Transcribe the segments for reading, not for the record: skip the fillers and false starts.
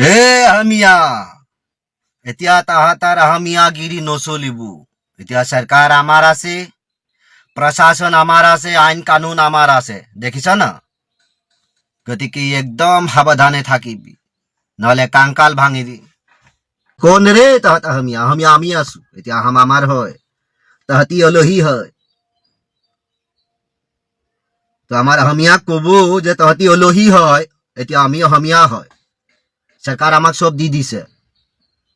হে আহমিয়া, এতিয়া তাহাঁতাৰ আহমিয়াগিৰি নচলিব। এতিয়া চৰকাৰ আমাৰ আছে, প্ৰশাসন আমাৰ আছে, আইন কানুন আমাৰ আছে, দেখিছা না? গতিকে একদম সাৱধানে থাকিবি, নহলে কাংকাল ভাঙিবি। কোন ৰে তাহাঁত আহমিয়া? আহমিয়া আমি আছো। এতিয়া আহম আমাৰ হয়, তাহাঁতি আলহী হয়। তো আমাৰ আহমিয়াক কব যে তাহাঁতি আলহী হয়, এতিয়া আমি আহমিয়া হয়। চৰকাৰ আমাক চব দি দিছে,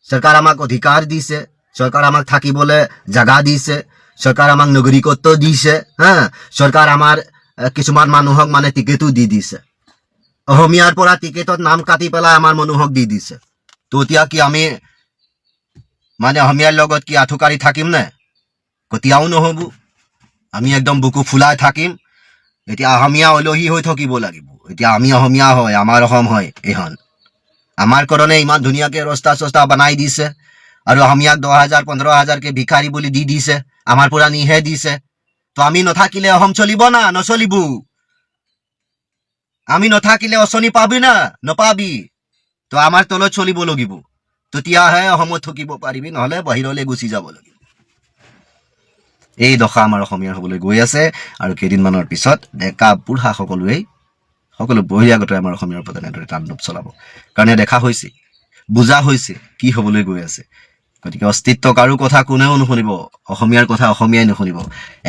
চৰকাৰ আমাক অধিকাৰ দিছে, চৰকাৰ আমাক থাকিবলৈ জাগা দিছে, চৰকাৰ আমাক নাগৰিকত্ব দিছে, হা, চৰকাৰ আমাৰ কিছুমান মানুহক মানে টিকেটো দি দিছে। অসমীয়াৰ পৰা টিকেটত নাম কাটি পেলাই আমাৰ মানুহক দি দিছে। তো এতিয়া কি আমি মানে অসমীয়াৰ লগত কি আঁঠুকাৰি থাকিম নে? কেতিয়াও নহব। আমি একদম বুকু ফুলাই থাকিম। এতিয়া অসমীয়া আলহী হৈ থাকিব লাগিব। এতিয়া আমি অসমীয়া হয়, আমাৰ অসম হয় এইখন। আমাৰ কাৰণে ইমান ধুনীয়াকে ৰাস্তা চস্তা বনাই দিছে, আৰু অসমীয়াক 10,000 15,000কে ভিখাৰী বুলি দি দিছে, আমাৰ পৰা নিহে দিছে। তো আমি নাথাকিলে অসম চলিব না? নচলিব। আমি নাথাকিলে অচনি পাবি না? নাপাবি। তো আমাৰ তলত চলিব লাগিব, তেতিয়াহে অসমত থাকিব পাৰিবি, নহলে বাহিৰলৈ গুচি যাব লাগিব। এই দশা আমাৰ অসমীয়াৰ হবলৈ গৈ আছে, আৰু কেইদিনমানৰ পিছত ডেকা বুঢ়া সকলো বহিৰাগতে আমাৰ অসমীয়াৰ ওপৰত এনেদৰে তাণ্ডৱ চলাব। কাৰণে দেখা হৈছে, বুজা হৈছে কি হবলৈ গৈ আছে। গতিকে অস্তিত্ব কাৰো কথা কোনেও নুশুনিব, অসমীয়াৰ কথা অসমীয়াই নুশুনিব।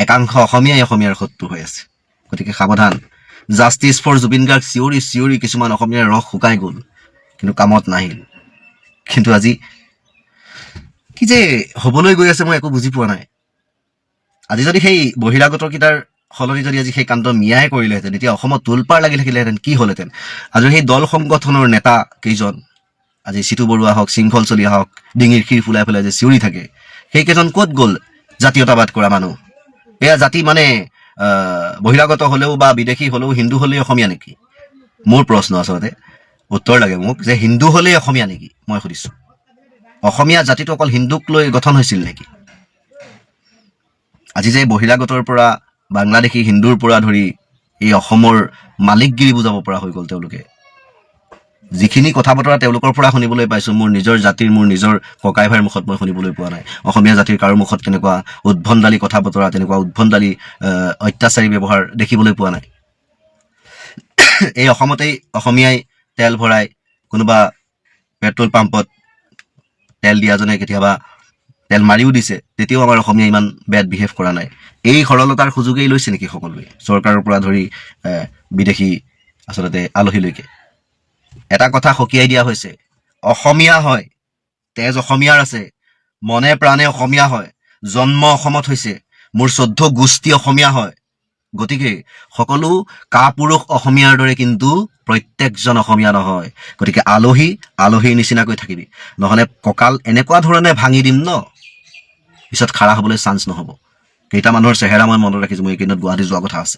একাংশ অসমীয়াই অসমীয়াৰ শত্ৰু হৈ আছে। গতিকে সাৱধান। জাষ্টিছ ফৰ জুবিন গাৰ্গ চিঞৰি চিঞৰি কিছুমান অসমীয়াৰ ৰস শুকাই গ'ল, কিন্তু কামত নাহিল। কিন্তু আজি কি যে হবলৈ গৈ আছে মই একো বুজি পোৱা নাই। আজি যদি সেই বহিৰাগতৰ কেইটাৰ সলনি যদি আজি সেই কাণ্ড মিয়াই কৰিলেহেঁতেন, এতিয়া অসমত তোলপাৰ লাগি থাকিলেহেঁতেন, কি হ'লহেঁতেন? আজি সেই দল সংগঠনৰ নেতা কেইজন, আজি চিতু বৰুৱা হওক, শৃংখল চলিহা হওক, ডিঙিৰ শিৰ ফুলাই ফুলাই যে চিঞৰি থাকে, সেইকেইজন ক'ত গ'ল? জাতীয়তাবাদ কৰা মানুহ। এয়া জাতি মানে বহিৰাগত হলেও বা বিদেশী হলেও হিন্দু হলেই অসমীয়া নেকি? মোৰ প্ৰশ্ন আচলতে, উত্তৰ লাগে মোক, যে হিন্দু হলেই অসমীয়া নেকি? মই সুধিছো, অসমীয়া জাতিটো অকল হিন্দুক লৈ গঠন হৈছিল নেকি? আজি যে বহিৰাগতৰ পৰা, বাংলাদেশী হিন্দুৰ পৰা ধৰি এই অসমৰ মালিকগিৰি বুজাব পৰা হৈ গ'ল তেওঁলোকে। যিখিনি কথা বতৰা তেওঁলোকৰ পৰা শুনিবলৈ পাইছো, মোৰ নিজৰ জাতিৰ, মোৰ নিজৰ ককাই ভাইৰ মুখত মই শুনিবলৈ পোৱা নাই। অসমীয়া জাতিৰ কাৰো মুখত তেনেকুৱা উদ্ভণ্ডালি কথা বতৰা, তেনেকুৱা উদ্ভণ্ডালি অত্যাচাৰী ব্যৱহাৰ দেখিবলৈ পোৱা নাই। এই অসমতেই অসমীয়াই তেল ভৰাই, কোনোবা পেট্ৰল পাম্পত তেল দিয়াজনে কেতিয়াবা তেল মাৰিও দিছে, তেতিয়াও আমাৰ অসমীয়া ইমান বেড বিহেভ কৰা নাই। এই সৰলতাৰ সুযোগেই লৈছে নেকি সকলোৱে, চৰকাৰৰ পৰা ধৰি বিদেশী আচলতে আলহীলৈকে? এটা কথা সকীয়াই দিয়া হৈছে, অসমীয়া হয়, তেজ অসমীয়াৰ আছে, মনে প্ৰাণে অসমীয়া হয়, জন্ম অসমত হৈছে, মোৰ 14 গোষ্ঠী অসমীয়া হয়। গতিকে সকলো কাপুৰুষ অসমীয়াৰ দৰে কিন্তু প্ৰত্যেকজন অসমীয়া নহয়। গতিকে আলহীৰ নিচিনাকৈ থাকিবি, নহলে কঁকাল এনেকুৱা ধৰণে ভাঙি দিম ন, পিছত খাৰা হবলৈ চান্স নহব। কেইটা মানুহৰ চেহেৰা মই মনত ৰাখিছো, মই এইকেইদিনত গুৱাহাটী যোৱা কথা আছে।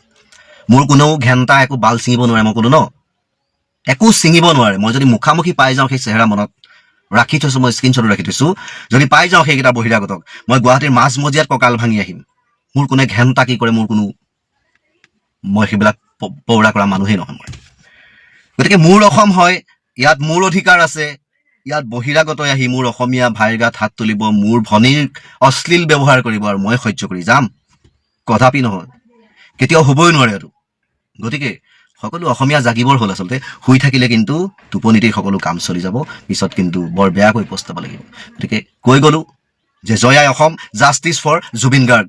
মোৰ কোনেও ঘেণ্টা একো বাল ছিঙিব নোৱাৰে, মই ক'লো ন, একো ছিঙিব নোৱাৰে। মই যদি মুখামুখি পাই যাওঁ সেই চেহেৰা মনত ৰাখি থৈছো, মই স্ক্ৰীনশ্বট ৰাখি থৈছো, যদি পাই যাওঁ সেইকেইটা বহিৰাগতক, মই গুৱাহাটীৰ মাজমজিয়াত কঁকাল ভাঙি আহিম। মোৰ কোনে ঘেণ্টা কি কৰে, মই সেইবিলাক পৌৰা কৰা মানুহেই নহয় মই। গতিকে মোৰ অসম হয়, ইয়াত মোৰ অধিকাৰ আছে। ইয়াত বহিৰাগতই আহি মোৰ অসমীয়া ভাইৰ গাত হাত তুলিব, মোৰ ভনীৰ অশ্লীল ব্যৱহাৰ কৰিব, আৰু মই সহ্য কৰি যাম? কদাপি নহয়, কেতিয়াও হ'বই নোৱাৰে আৰু। গতিকে সকলো অসমীয়া জাগিবৰ হ'ল। আচলতে শুই থাকিলে কিন্তু টোপনিতেই সকলো কাম চলি যাব, পিছত কিন্তু বৰ বেয়াকৈ পস্তাব লাগিব। গতিকে কৈ গ'লো যে জয় আই অসম, জাষ্টিছ ফৰ জুবিন গাৰ্গ।